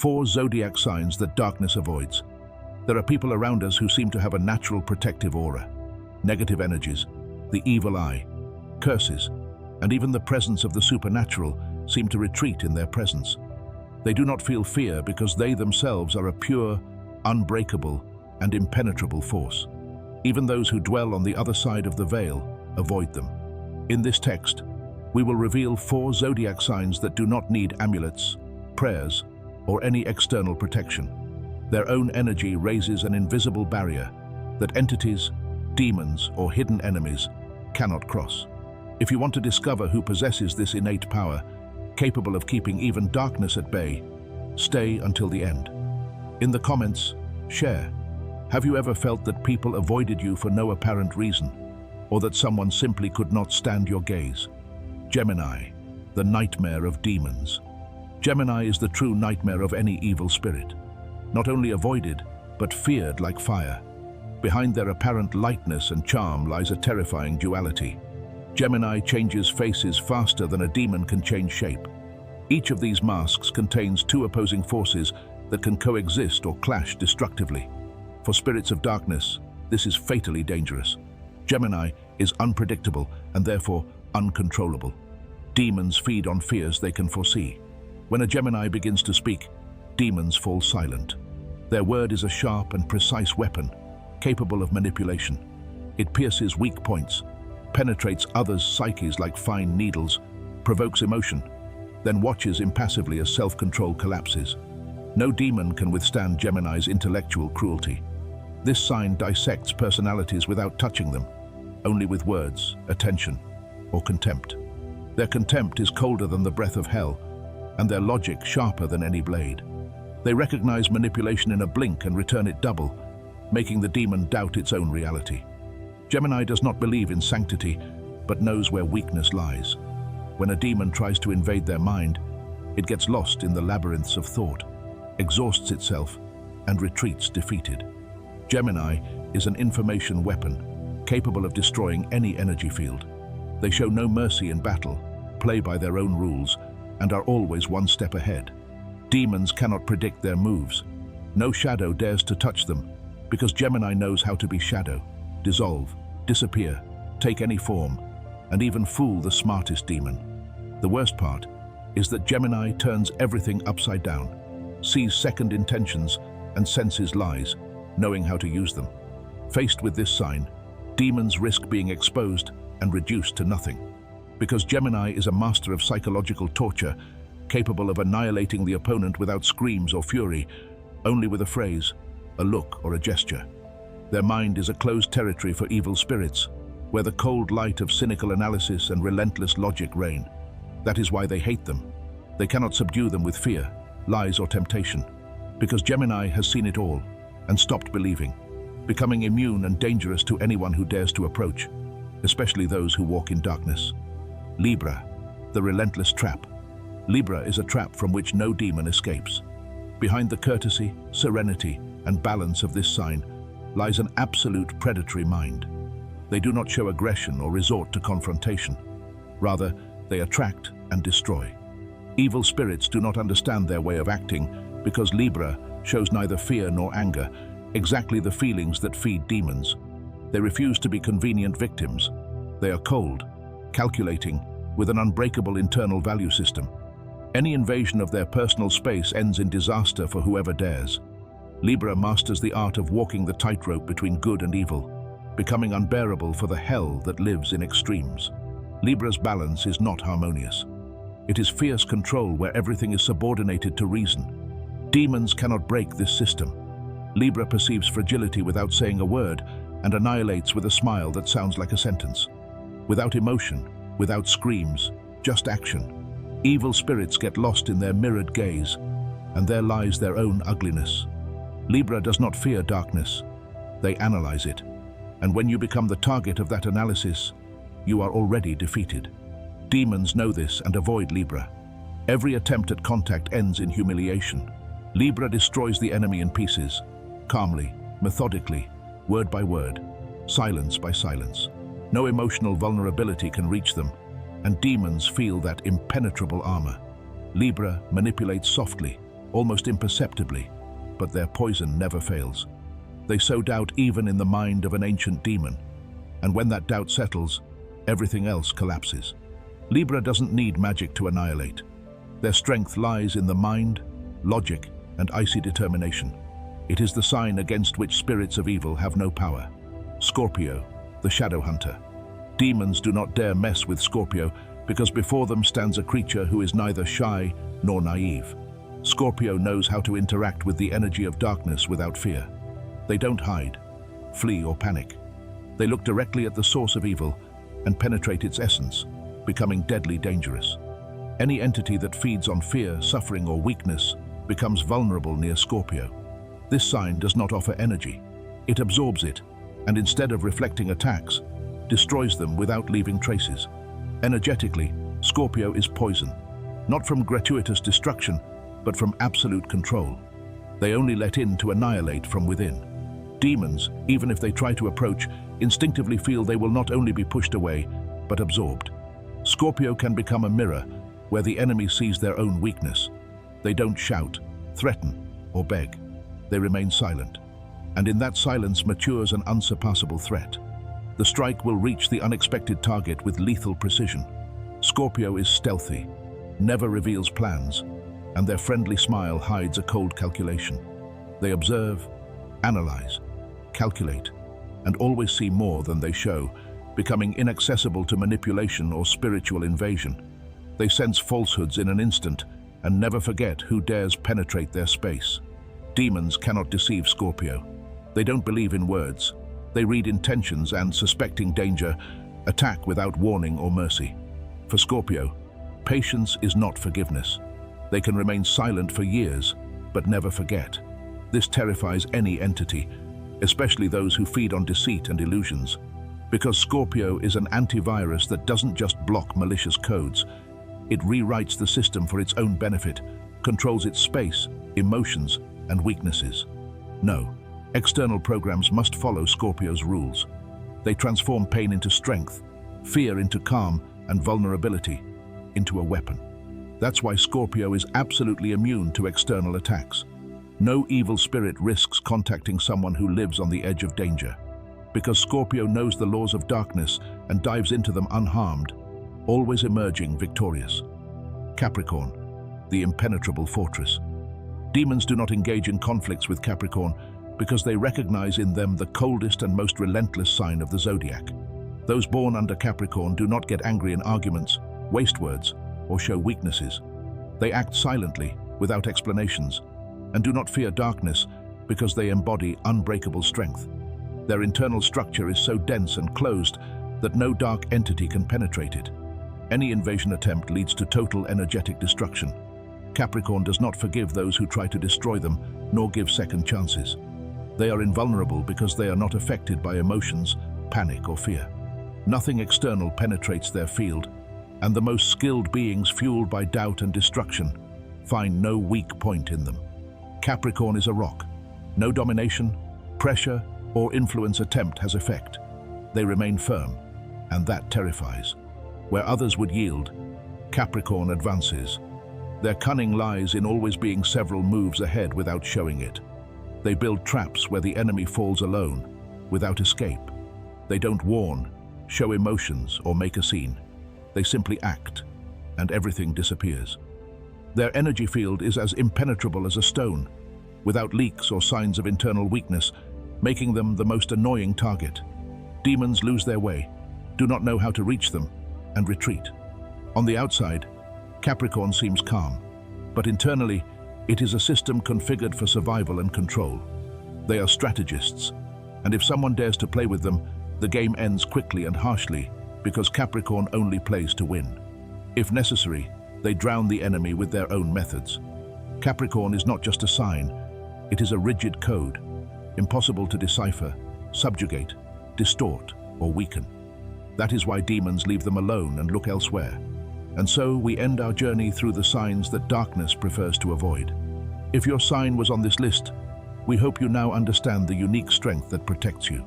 4 zodiac signs that darkness avoids. There are people around us who seem to have a natural protective aura. Negative energies, the evil eye, curses, and even the presence of the supernatural seem to retreat in their presence. They do not feel fear because they themselves are a pure, unbreakable, and impenetrable force. Even those who dwell on the other side of the veil avoid them. In this text, we will reveal 4 zodiac signs that do not need amulets, prayers, or any external protection. Their own energy raises an invisible barrier that entities, demons, or hidden enemies cannot cross. If you want to discover who possesses this innate power, capable of keeping even darkness at bay, stay until the end. In the comments, share. Have you ever felt that people avoided you for no apparent reason, or that someone simply could not stand your gaze? Gemini, the nightmare of demons. Gemini is the true nightmare of any evil spirit. Not only avoided, but feared like fire. Behind their apparent lightness and charm lies a terrifying duality. Gemini changes faces faster than a demon can change shape. Each of these masks contains 2 opposing forces that can coexist or clash destructively. For spirits of darkness, this is fatally dangerous. Gemini is unpredictable and therefore uncontrollable. Demons feed on fears they can foresee. When a Gemini begins to speak, demons fall silent. Their word is a sharp and precise weapon, capable of manipulation. It pierces weak points, penetrates others' psyches like fine needles, provokes emotion, then watches impassively as self-control collapses. No demon can withstand Gemini's intellectual cruelty. This sign dissects personalities without touching them, only with words, attention, or contempt. Their contempt is colder than the breath of hell, and their logic sharper than any blade. They recognize manipulation in a blink and return it double, making the demon doubt its own reality. Gemini does not believe in sanctity, but knows where weakness lies. When a demon tries to invade their mind, it gets lost in the labyrinths of thought, exhausts itself, and retreats defeated. Gemini is an information weapon, capable of destroying any energy field. They show no mercy in battle, play by their own rules, and are always one step ahead. Demons cannot predict their moves. No shadow dares to touch them, because Gemini knows how to be shadow, dissolve, disappear, take any form, and even fool the smartest demon. The worst part is that Gemini turns everything upside down, sees second intentions, and senses lies, knowing how to use them. Faced with this sign, demons risk being exposed and reduced to nothing. Because Gemini is a master of psychological torture, capable of annihilating the opponent without screams or fury, only with a phrase, a look, or a gesture. Their mind is a closed territory for evil spirits, where the cold light of cynical analysis and relentless logic reign. That is why they hate them. They cannot subdue them with fear, lies, or temptation, because Gemini has seen it all and stopped believing, becoming immune and dangerous to anyone who dares to approach, especially those who walk in darkness. Libra, the relentless trap. Libra is a trap from which no demon escapes. Behind the courtesy, serenity, and balance of this sign lies an absolute predatory mind. They do not show aggression or resort to confrontation. Rather, they attract and destroy. Evil spirits do not understand their way of acting because Libra shows neither fear nor anger, exactly the feelings that feed demons. They refuse to be convenient victims. They are cold, calculating, with an unbreakable internal value system. Any invasion of their personal space ends in disaster for whoever dares. Libra masters the art of walking the tightrope between good and evil, becoming unbearable for the hell that lives in extremes. Libra's balance is not harmonious. It is fierce control where everything is subordinated to reason. Demons cannot break this system. Libra perceives fragility without saying a word and annihilates with a smile that sounds like a sentence. Without emotion, without screams, just action. Evil spirits get lost in their mirrored gaze, and there lies their own ugliness. Libra does not fear darkness. They analyze it. And when you become the target of that analysis, you are already defeated. Demons know this and avoid Libra. Every attempt at contact ends in humiliation. Libra destroys the enemy in pieces, calmly, methodically, word by word, silence by silence. No emotional vulnerability can reach them, and demons feel that impenetrable armor. Libra manipulates softly, almost imperceptibly, but their poison never fails. They sow doubt even in the mind of an ancient demon, and when that doubt settles, everything else collapses. Libra doesn't need magic to annihilate. Their strength lies in the mind, logic, and icy determination. It is the sign against which spirits of evil have no power. Scorpio, the shadow hunter. Demons do not dare mess with Scorpio because before them stands a creature who is neither shy nor naive. Scorpio knows how to interact with the energy of darkness without fear. They don't hide, flee, or panic. They look directly at the source of evil and penetrate its essence, becoming deadly dangerous. Any entity that feeds on fear, suffering, or weakness becomes vulnerable near Scorpio. This sign does not offer energy. It absorbs it, and instead of reflecting attacks, destroys them without leaving traces. Energetically, Scorpio is poison, not from gratuitous destruction, but from absolute control. They only let in to annihilate from within. Demons, even if they try to approach, instinctively feel they will not only be pushed away, but absorbed. Scorpio can become a mirror where the enemy sees their own weakness. They don't shout, threaten, or beg. They remain silent. And in that silence matures an unsurpassable threat. The strike will reach the unexpected target with lethal precision. Scorpio is stealthy, never reveals plans, and their friendly smile hides a cold calculation. They observe, analyze, calculate, and always see more than they show, becoming inaccessible to manipulation or spiritual invasion. They sense falsehoods in an instant and never forget who dares penetrate their space. Demons cannot deceive Scorpio. They don't believe in words. They read intentions and, suspecting danger, attack without warning or mercy. For Scorpio, patience is not forgiveness. They can remain silent for years, but never forget. This terrifies any entity, especially those who feed on deceit and illusions. Because Scorpio is an antivirus that doesn't just block malicious codes, it rewrites the system for its own benefit, controls its space, emotions, and weaknesses. No, external programs must follow Scorpio's rules. They transform pain into strength, fear into calm, and vulnerability into a weapon. That's why Scorpio is absolutely immune to external attacks. No evil spirit risks contacting someone who lives on the edge of danger. Because Scorpio knows the laws of darkness and dives into them unharmed, always emerging victorious. Capricorn, the impenetrable fortress. Demons do not engage in conflicts with Capricorn because they recognize in them the coldest and most relentless sign of the zodiac. Those born under Capricorn do not get angry in arguments, waste words, or show weaknesses. They act silently, without explanations, and do not fear darkness because they embody unbreakable strength. Their internal structure is so dense and closed that no dark entity can penetrate it. Any invasion attempt leads to total energetic destruction. Capricorn does not forgive those who try to destroy them, nor give second chances. They are invulnerable because they are not affected by emotions, panic, or fear. Nothing external penetrates their field, and the most skilled beings fueled by doubt and destruction find no weak point in them. Capricorn is a rock. No domination, pressure, or influence attempt has effect. They remain firm, and that terrifies. Where others would yield, Capricorn advances. Their cunning lies in always being several moves ahead without showing it. They build traps where the enemy falls alone, without escape. They don't warn, show emotions, or make a scene. They simply act, and everything disappears. Their energy field is as impenetrable as a stone, without leaks or signs of internal weakness, making them the most annoying target. Demons lose their way, do not know how to reach them, and retreat. On the outside, Capricorn seems calm, but internally, it is a system configured for survival and control. They are strategists, and if someone dares to play with them, the game ends quickly and harshly because Capricorn only plays to win. If necessary, they drown the enemy with their own methods. Capricorn is not just a sign, it is a rigid code, impossible to decipher, subjugate, distort, or weaken. That is why demons leave them alone and look elsewhere. And so we end our journey through the signs that darkness prefers to avoid. If your sign was on this list, we hope you now understand the unique strength that protects you.